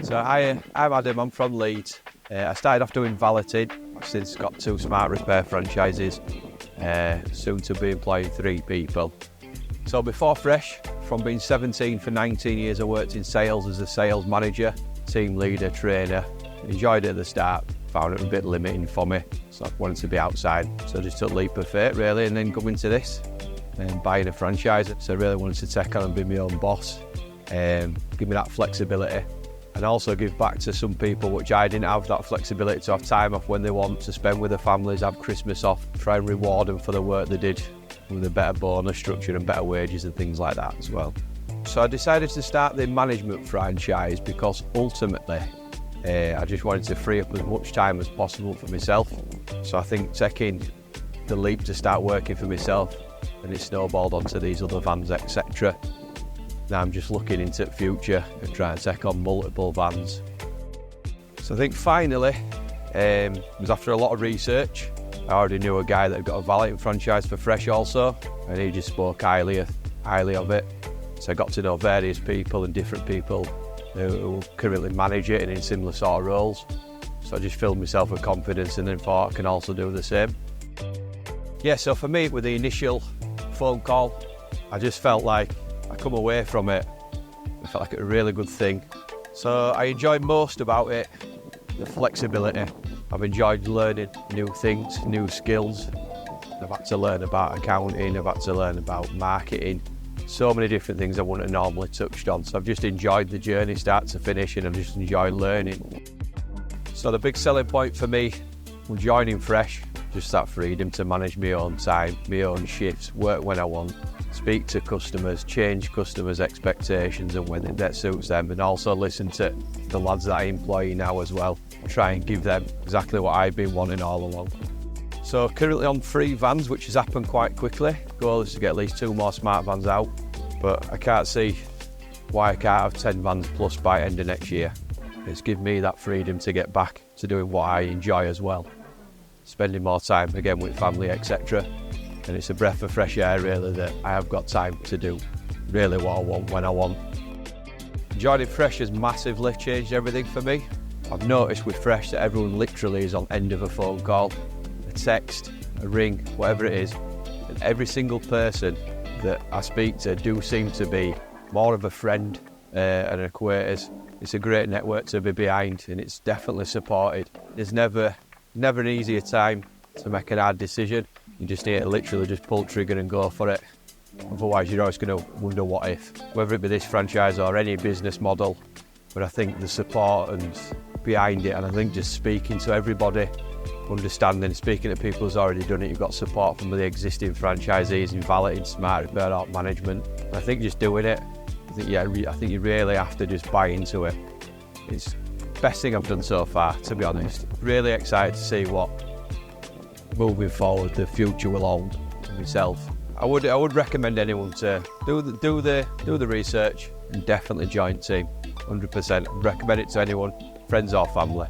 So I'm Adam, I'm from Leeds. I started off doing valeting, I've since got 2 smart repair franchises, soon to be employing 3 people. So before Fresh, from being 17 for 19 years, I worked in sales as a sales manager, team leader, trainer. Enjoyed it at the start, found it a bit limiting for me, so I wanted to be outside. So I just took a leap of faith really, and then coming to this and buying a franchise. So I really wanted to take on and be my own boss, give me that flexibility. And also give back to some people which I didn't have that flexibility to have time off when they want, to spend with their families, have Christmas off, try and reward them for the work they did with a better bonus structure and better wages and things like that as well. So I decided to start the management franchise because ultimately I just wanted to free up as much time as possible for myself. So I think taking the leap to start working for myself, and it snowballed onto these other vans, etc. Now I'm just looking into the future and trying to take on multiple vans. So I think finally, it was after a lot of research. I already knew a guy that had got a valeting franchise for Fresh also, and he just spoke highly of it. So I got to know various people and different people who currently manage it and in similar sort of roles. So I just filled myself with confidence and then thought I can also do the same. Yeah, so for me, with the initial phone call, I just felt like I come away from it, I felt like it was a really good thing. So I enjoyed most about it, the flexibility. I've enjoyed learning new things, new skills. I've had to learn about accounting, I've had to learn about marketing, so many different things I wouldn't have normally touched on. So I've just enjoyed the journey start to finish, and I've just enjoyed learning. So the big selling point for me when joining Fresh, just that freedom to manage my own time, my own shifts, work when I want, speak to customers, change customers' expectations and when that suits them, and also listen to the lads that I employ now as well. Try and give them exactly what I've been wanting all along. So currently on 3 vans, which has happened quite quickly. Goal is to get at least 2 more smart vans out, but I can't see why I can't have 10 vans plus by end of next year. It's given me that freedom to get back to doing what I enjoy as well. Spending more time again with family, etc. And it's a breath of fresh air really that I have got time to do really what I want when I want. Joining Fresh has massively changed everything for me. I've noticed with Fresh that everyone literally is on end of a phone call, a text, a ring, whatever it is. And every single person that I speak to do seem to be more of a friend and an acquaintance. It's a great network to be behind, and it's definitely supported. There's never an easier time to make a hard decision. You just need to literally just pull the trigger and go for it. Otherwise you're always going to wonder what if. Whether it be this franchise or any business model, but I think the support and behind it, and I think just speaking to everybody, understanding, speaking to people who's already done it, you've got support from the existing franchisees in valeting, smart repair, art management. I think just doing it, I think you really have to just buy into it. It's the best thing I've done so far, to be honest. Really excited to see what moving forward the future will hold for myself. I would recommend anyone to do the research and definitely join team. 100%. Recommend it to anyone, friends or family.